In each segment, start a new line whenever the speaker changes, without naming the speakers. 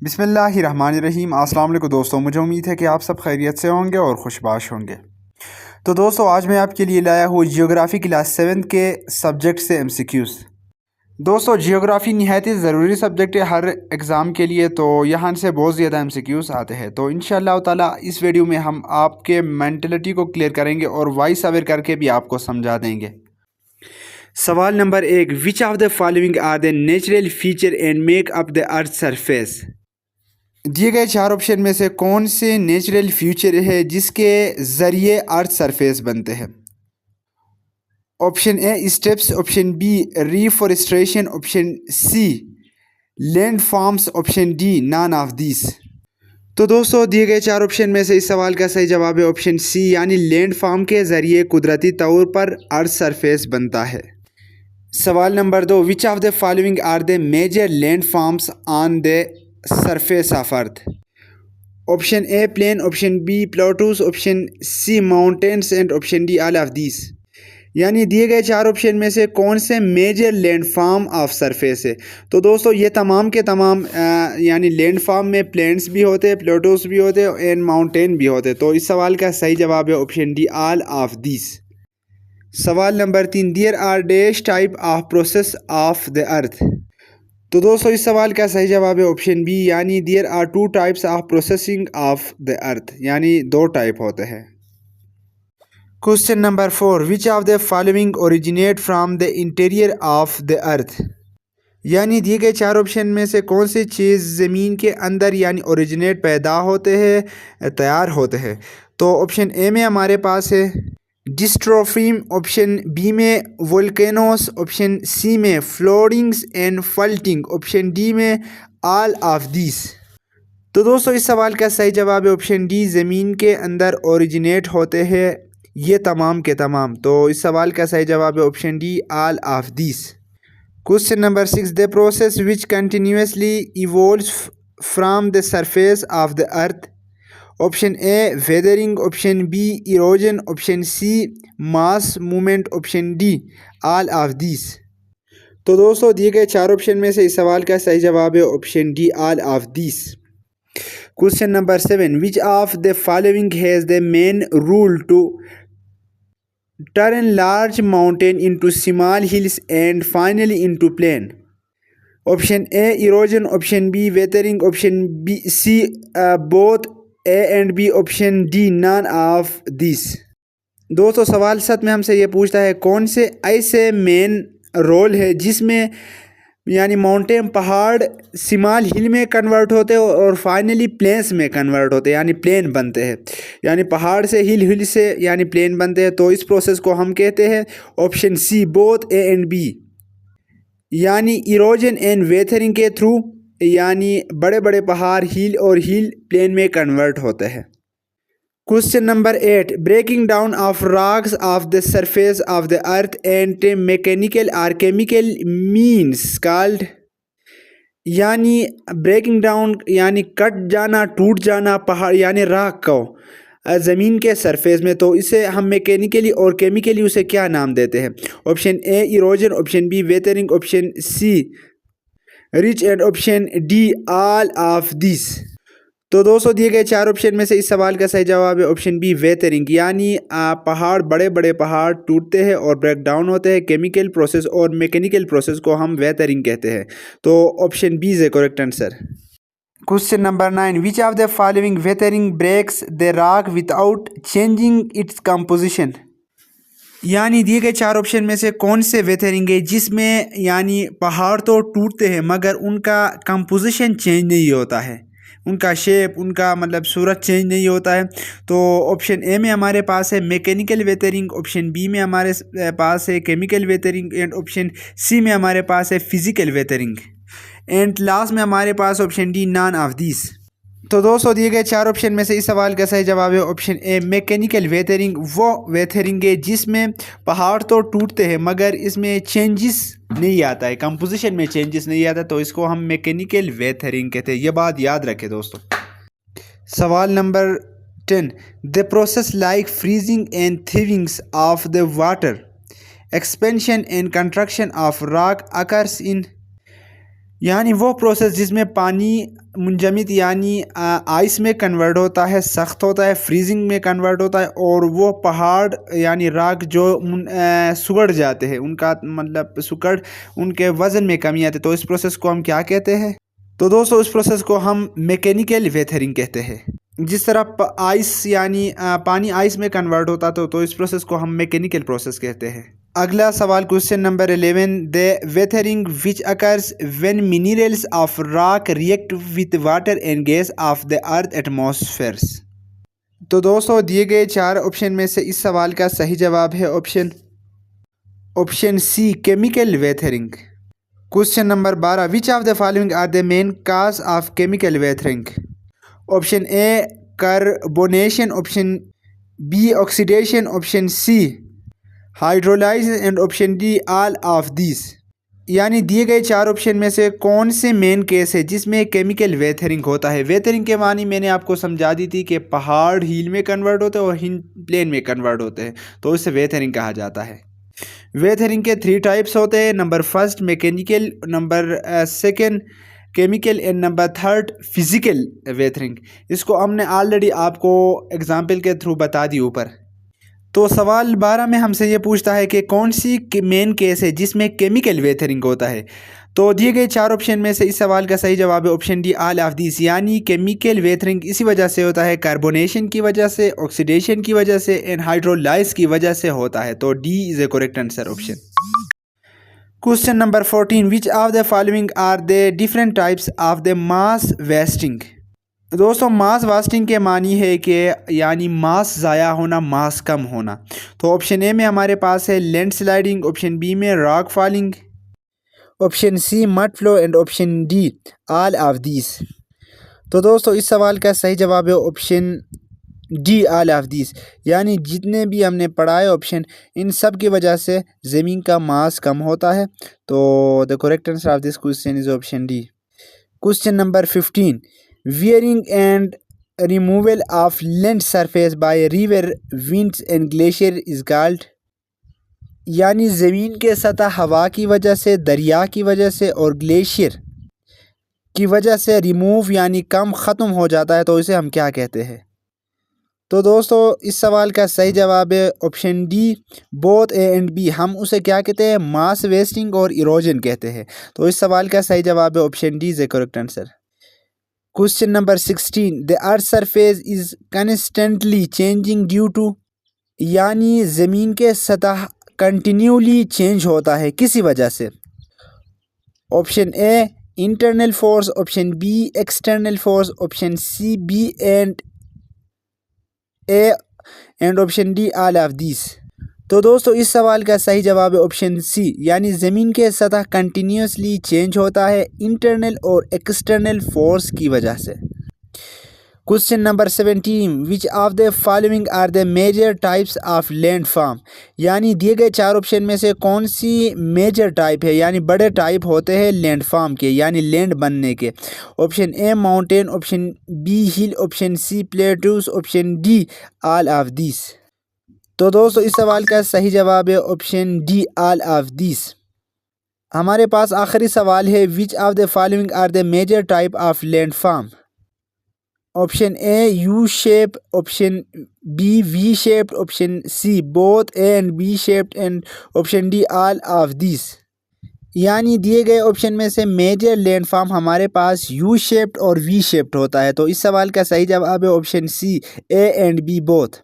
बिस्मिल्लाहिर्रहमानिर्रहीम। अस्सलाम वालेकुम दोस्तों, मुझे उम्मीद है कि आप सब खैरियत से होंगे और खुशबाश होंगे। तो दोस्तों, आज मैं आपके लिए लाया हूँ जियोग्राफ़ी क्लास 7 के सब्जेक्ट से MCQs। दोस्तों, जियोग्राफ़ी निहायत ही ज़रूरी सब्जेक्ट है हर एग्ज़ाम के लिए, तो यहाँ से बहुत ज़्यादा MCQs आते हैं। तो इंशाअल्लाह ताला इस वीडियो में हम आपके मेंटलिटी को क्लियर करेंगे और वॉइस अवेयर करके भी आपको समझा देंगे। सवाल number 1, which of the following are the natural feature and make up the earth surface. दिए गए 4 ऑप्शन में से कौन से नेचुरल फीचर है जिसके ज़रिए अर्थ सरफेस बनते हैं। Option A steps, option B reforestation, option C land forms, option D none of this. तो दोस्तों, दिए गए 4 ऑप्शन में से इस सवाल का सही जवाब है ऑप्शन सी, यानी लैंड फॉर्म के ज़रिए कुदरती तौर पर अर्थ सरफेस बनता है। सवाल number 2, which of the following are the major land forms on the surface of earth. Option A plain, option B plateaus, option C mountains and option D all of this. यानी दिए गए 4 option में से कौन से major land form of surface है। तो दोस्तों, ये तमाम के तमाम यानी लैंड फॉर्म में प्लेन्स भी होते हैं, प्लेटूज भी होते हैं एंड माउंटेन भी होते हैं। तो इस सवाल का सही जवाब है option D all of this. सवाल number 3, there are dash type of process of the earth. तो दोस्तों, इस सवाल का सही जवाब है ऑप्शन बी, यानी there are 2 types of processing of the earth, यानी 2 टाइप होते हैं। Question number 4, which of the following originate from the interior of the earth. यानी दिए गए 4 ऑप्शन में से कौन सी चीज़ ज़मीन के अंदर यानी ओरिजिनेट पैदा होते हैं, तैयार होते हैं। तो ऑप्शन ए में हमारे पास है डिस्ट्रोफिम, ऑप्शन बी में वोल्केनोस, ऑप्शन सी में फ्लोरिंग्स एंड फल्टिंग, ऑप्शन डी में ऑल ऑफ दिस। तो दोस्तों, इस सवाल का सही जवाब है ऑप्शन डी, ज़मीन के अंदर ओरिजिनेट होते हैं ये तमाम के तमाम। तो इस सवाल का सही जवाब है option D all of this. Question number 6, the process which continuously evolves from the surface of the earth. Option A weathering, option B erosion, option C mass movement, option D all of this. तो दोस्तों, दिए गए 4 option में से इस सवाल का सही जवाब है option D all of this. Question number 7, which of the following has the main rule to turn large mountain into small hills and finally into plain. Option A erosion, option B weathering, option B C both A and B, option D none of this. दोस्तों, सवाल 7 में हमसे ये पूछता है कौन से ऐसे मेन रोल है जिसमें यानी माउंटेन पहाड़ स्मॉल हिल में कन्वर्ट होते हैं और फाइनली प्लेन्स में कन्वर्ट होते हैं, यानी प्लेन बनते हैं। यानी पहाड़ से हिल, हिल से यानी प्लेन बनते हैं। तो इस प्रोसेस को हम कहते हैं option C both A and B, यानी इरोजन एंड वेथरिंग के थ्रू यानी बड़े बड़े पहाड़ हिल और हिल प्लेन में कन्वर्ट होते हैं। Question number 8, breaking down of rocks of the surface of the earth and mechanical और केमिकल मीन्स कॉल्ड। यानी ब्रेकिंग डाउन यानी कट जाना, टूट जाना पहाड़ यानी रॉक को ज़मीन के सरफेस में, तो इसे हम मैकेनिकली और केमिकली उसे क्या नाम देते हैं। Option A erosion, option B weathering, option C reach and option D all of this. तो दोस्तों, दिए गए 4 ऑप्शन में से इस सवाल का सही जवाब है ऑप्शन बी वेथरिंग, यानी पहाड़ बड़े बड़े पहाड़ टूटते हैं और ब्रेक डाउन होते हैं। केमिकल प्रोसेस और मैकेनिकल प्रोसेस को हम वेथरिंग कहते हैं। तो option B is a correct answer. Question number 9, which of the following weathering breaks the rock without changing its composition. यानी दिए गए 4 ऑप्शन में से कौन से वेथरिंग है जिसमें यानी पहाड़ तो टूटते हैं मगर उनका कंपोजिशन चेंज नहीं होता है, उनका शेप, उनका मतलब सूरत चेंज नहीं होता है। तो ऑप्शन ए में हमारे पास है मैकेनिकल वेथरिंग, ऑप्शन बी में हमारे पास है केमिकल वेथरिंग एंड ऑप्शन सी में हमारे पास है फिजिकल वेथरिंग एंड लास्ट में हमारे पास option D none of this. तो दोस्तों, दिए गए 4 ऑप्शन में से इस सवाल का सही जवाब है ऑप्शन ए मैकेनिकल वेथरिंग। वो वेथरिंग है जिसमें पहाड़ तो टूटते हैं मगर इसमें चेंजेस नहीं आता है, कंपोजिशन में चेंजेस नहीं आता, तो इसको हम मैकेनिकल वेथरिंग कहते हैं। ये बात याद रखें दोस्तों। सवाल number 10, the process like freezing and thawings of the water expansion and construction of rock occurs in. यानी वो प्रोसेस जिसमें पानी मुंजमद यानी आइस में कन्वर्ट होता है, सख्त होता है, फ्रीजिंग में कन्वर्ट होता है, और वो पहाड़ यानी राख जो सुगड़ जाते हैं, उनका मतलब सुगड़ उनके वज़न में कमी आती है, तो इस प्रोसेस को हम क्या कहते हैं? तो दोस्तों इस प्रोसेस को हम मैकेनिकल वेथरिंग कहते हैं। जिस तरह आइस यानी पानी आइस में कन्वर्ट होता तो इस प्रोसेस को हम मैकेनिकल प्रोसेस कहते हैं। अगला सवाल question number 11, the weathering which occurs when minerals of rock react with water and gas of the earth atmospheres. तो दोस्तों दिए गए 4 ऑप्शन में से इस सवाल का सही जवाब है option C, chemical weathering. Question number 12, which of the following are the main cause of chemical weathering. Option A carbonation, option B oxidation, option C hydrolysis and option D all of this. यानी दिए गए 4 option में से कौन से main case है जिसमें chemical वेथरिंग होता है। वेथरिंग के मानी मैंने आपको समझा दी थी कि पहाड़ हिल में कन्वर्ट होते हैं और हिल प्लेन में कन्वर्ट होते हैं, तो इससे वेथरिंग कहा जाता है। वेथरिंग के 3 टाइप्स होते हैं, number 1 mechanical, number 2 chemical and number 3 physical weathering. इसको हमने ऑलरेडी आपको एग्जाम्पल के थ्रू बता दी ऊपर। तो सवाल 12 में हमसे ये पूछता है कि कौन सी मेन केस है जिसमें केमिकल वेथरिंग होता है। तो दिए गए 4 ऑप्शन में से इस सवाल का सही जवाब है option D, all of this. यानी केमिकल वेथरिंग इसी वजह से होता है, कार्बोनेशन की वजह से, ऑक्सीडेशन की वजह से एंड हाइड्रोलाइज की वजह से होता है। तो D is a correct answer option. Question number 14, which of the following are the different types of the mass wasting. दोस्तों मास वेस्टिंग के मानी है कि यानी मास ज़ाया होना, मास कम होना। तो ऑप्शन ए में हमारे पास है लैंड स्लाइडिंग, ऑप्शन बी में rock falling, option C mud flow and option D all of this. तो दोस्तों इस सवाल का सही जवाब है option D, all of this. यानी जितने भी हमने पढ़ा है ऑप्शन, इन सब की वजह से ज़मीन का मास कम होता है। तो the correct answer of this question is option D. Question number 15, wearing and removal of land surface by river, winds and glacier is called। यानी ज़मीन के सतह हवा की वजह से, दरिया की वजह से और ग्लेशियर की वजह से रिमूव यानी कम ख़त्म हो जाता है, तो इसे हम क्या कहते हैं। तो दोस्तों इस सवाल का सही जवाब है option D, both A and B. हम उसे क्या कहते हैं, मास वेस्टिंग और इरोजन कहते हैं। तो इस सवाल का सही जवाब है option D is a correct answer. Question number 16, the earth surface is constantly changing due to. यानी ज़मीन के सतह कंटिन्यूली चेंज होता है किसी वजह से। Option A internal force, option B external force, option C B and A and option D all of this. तो दोस्तों इस सवाल का सही जवाब है ऑप्शन सी, यानी ज़मीन के सतह कंटिन्यूसली चेंज होता है इंटरनल और एक्सटर्नल फोर्स की वजह से। Question number 17, which of the following are the major types of land form. यानी दिए गए 4 ऑप्शन में से कौन सी मेजर टाइप है, यानी बड़े टाइप होते हैं लैंड फॉर्म के, यानी लैंड बनने के। Option A mountain, option B hill, option C plateaus, option D all of this. तो दोस्तों इस सवाल का सही जवाब है option D, all of this. हमारे पास आखिरी सवाल है, which of the following are the major type of land form. Option A U shape, option B V shaped, option C both A and B shaped and option D all of this. यानी दिए गए option में से major land form हमारे पास U shaped और V shaped होता है। तो इस सवाल का सही जवाब है option C, A and B both.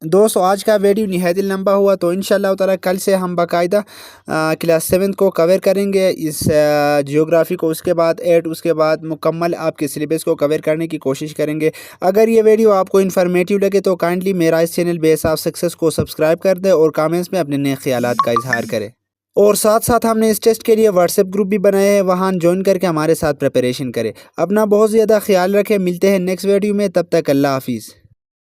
दोस्तों आज का वीडियो निहायत लंबा हुआ, तो इंशाअल्लाह ताला कल से हम बाकायदा क्लास 7 को कवर करेंगे, इस जियोग्राफ़ी को, उसके बाद 8, उसके बाद मुकम्मल आपके सिलेबस को कवर करने की कोशिश करेंगे। अगर ये वीडियो आपको इन्फॉर्मेटिव लगे तो काइंडली मेरा इस चैनल बेस ऑफ सक्सेस को सब्सक्राइब कर दें और कमेंट्स में अपने नए ख्यालात का इजहार करें। और साथ साथ हमने इस टेस्ट के लिए व्हाट्सएप ग्रुप भी बनाए हैं, वहाँ ज्वाइन करके हमारे साथ प्रिपरेशन करें। अपना बहुत ज़्यादा ख्याल रखें, मिलते हैं नेक्स्ट वीडियो में, तब तक अल्लाह हाफिज़।